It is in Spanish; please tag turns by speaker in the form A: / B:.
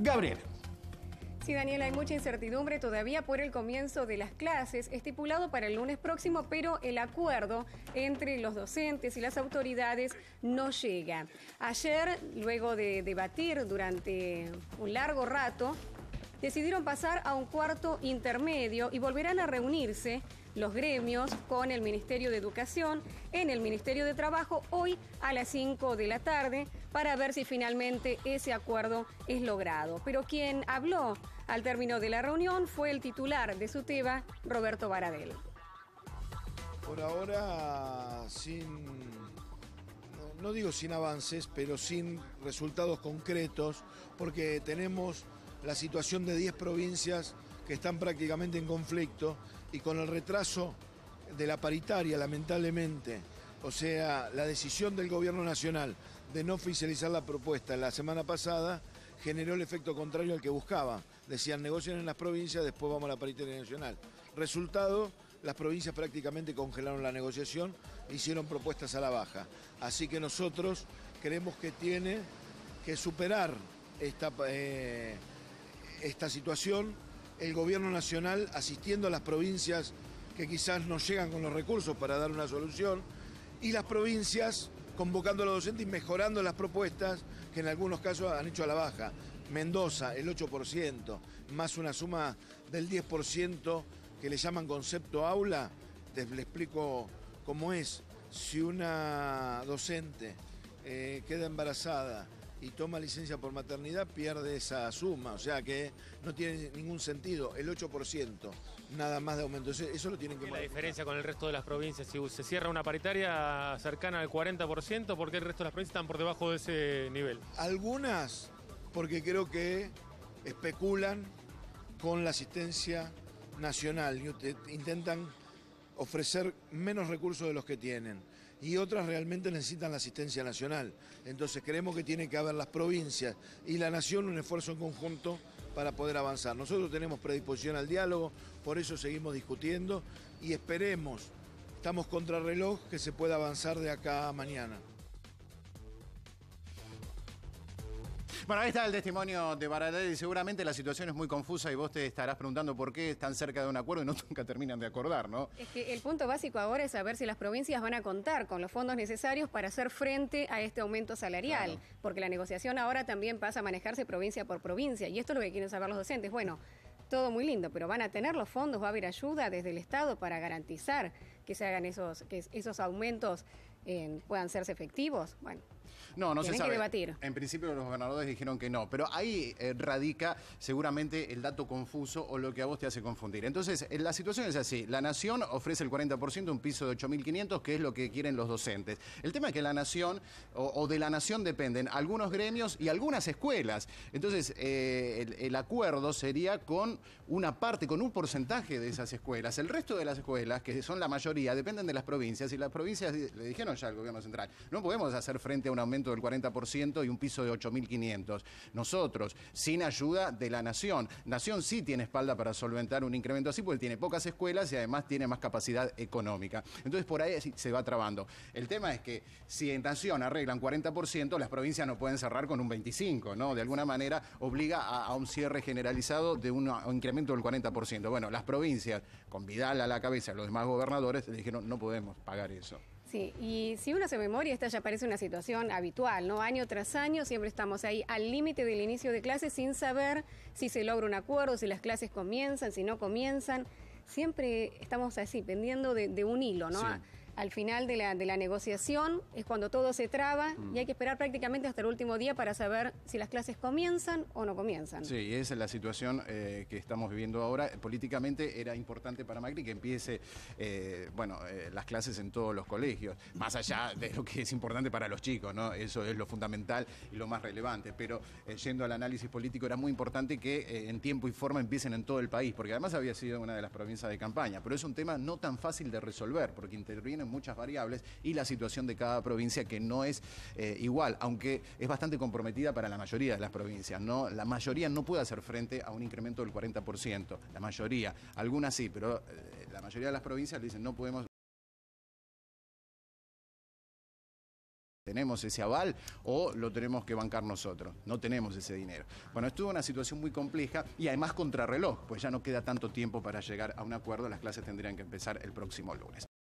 A: Gabriel.
B: Sí, Daniel, hay mucha incertidumbre todavía por el comienzo de las clases, estipulado para el lunes próximo, pero el acuerdo entre los docentes y las autoridades no llega. Ayer, luego de debatir durante un largo rato, decidieron pasar a un cuarto intermedio y volverán a reunirse los gremios con el Ministerio de Educación en el Ministerio de Trabajo hoy a las 5 de la tarde para ver si finalmente ese acuerdo es logrado. Pero quien habló al término de la reunión fue el titular de SUTEBA, Roberto Baradel.
C: Por ahora, no digo sin avances, pero sin resultados concretos, porque tenemos la situación de 10 provincias que están prácticamente en conflicto y con el retraso de la paritaria, lamentablemente, o sea, la decisión del gobierno nacional de no oficializar la propuesta la semana pasada generó el efecto contrario al que buscaba. Decían, negocien en las provincias, después vamos a la paritaria nacional. Resultado, las provincias prácticamente congelaron la negociación e hicieron propuestas a la baja. Así que nosotros creemos que tiene que superar esta situación, el gobierno nacional asistiendo a las provincias que quizás no llegan con los recursos para dar una solución, y las provincias convocando a los docentes y mejorando las propuestas que en algunos casos han hecho a la baja. Mendoza, el 8%, más una suma del 10% que le llaman concepto aula. Le explico cómo es. Si una docente queda embarazada y toma licencia por maternidad, pierde esa suma, o sea que no tiene ningún sentido, el 8%, nada más de aumento, eso lo tienen que modificar.
D: La diferencia con el resto de las provincias, si se cierra una paritaria cercana al 40%, ¿por qué el resto de las provincias están por debajo de ese nivel?
C: Algunas, porque creo que especulan con la asistencia nacional, intentan ofrecer menos recursos de los que tienen, y otras realmente necesitan la asistencia nacional. Entonces creemos que tiene que haber las provincias y la nación un esfuerzo en conjunto para poder avanzar. Nosotros tenemos predisposición al diálogo, por eso seguimos discutiendo y esperemos, estamos contra reloj, que se pueda avanzar de acá a mañana.
A: Bueno, ahí está el testimonio de Baradel y seguramente la situación es muy confusa y vos te estarás preguntando por qué están cerca de un acuerdo y nunca terminan de acordar, ¿no?
B: Es que el punto básico ahora es saber si las provincias van a contar con los fondos necesarios para hacer frente a este aumento salarial, claro, porque la negociación ahora también pasa a manejarse provincia por provincia y esto es lo que quieren saber los docentes. Bueno, todo muy lindo, pero ¿van a tener los fondos? ¿Va a haber ayuda desde el Estado para garantizar que se hagan que esos aumentos puedan serse efectivos? Bueno,
A: no se sabe.
B: Tienen que debatir.
A: En principio los gobernadores dijeron que no, pero ahí radica seguramente el dato confuso o lo que a vos te hace confundir. Entonces, la situación es así. La Nación ofrece el 40%, un piso de 8.500, que es lo que quieren los docentes. El tema es que la Nación, o de la Nación dependen algunos gremios y algunas escuelas. Entonces, el acuerdo sería con una parte, con un porcentaje de esas escuelas. El resto de las escuelas, que son la mayoría, dependen de las provincias, y las provincias le dijeron ya al gobierno central, no podemos hacer frente a un aumento del 40% y un piso de 8.500. Nosotros, sin ayuda de la Nación. Nación sí tiene espalda para solventar un incremento así, porque tiene pocas escuelas y además tiene más capacidad económica. Entonces, por ahí se va trabando. El tema es que si en Nación arreglan 40%, las provincias no pueden cerrar con un 25%, ¿no? De alguna manera obliga a un cierre generalizado de un incremento del 40%. Bueno, las provincias, con Vidal a la cabeza, los demás gobernadores, le dijeron, no podemos pagar eso.
B: Sí, y si uno hace memoria, esta ya parece una situación habitual, ¿no? Año tras año siempre estamos ahí al límite del inicio de clases sin saber si se logra un acuerdo, si las clases comienzan, si no comienzan. Siempre estamos así, pendiendo de un hilo, ¿no? Sí. Al final de la negociación es cuando todo se traba y hay que esperar prácticamente hasta el último día para saber si las clases comienzan o no comienzan.
A: Sí, esa es la situación que estamos viviendo ahora. Políticamente era importante para Macri que empiece las clases en todos los colegios, más allá de lo que es importante para los chicos, ¿no? Eso es lo fundamental y lo más relevante. Pero yendo al análisis político, era muy importante que en tiempo y forma empiecen en todo el país, porque además había sido una de las provincias de campaña. Pero es un tema no tan fácil de resolver, porque intervienen muchas variables y la situación de cada provincia que no es igual, aunque es bastante comprometida para la mayoría de las provincias, ¿no? La mayoría no puede hacer frente a un incremento del 40%, la mayoría, algunas sí, pero la mayoría de las provincias le dicen no podemos ¿Tenemos ese aval o lo tenemos que bancar nosotros? No tenemos ese dinero. Bueno, esto es una situación muy compleja y además contrarreloj, pues ya no queda tanto tiempo para llegar a un acuerdo. Las clases tendrían que empezar el próximo lunes.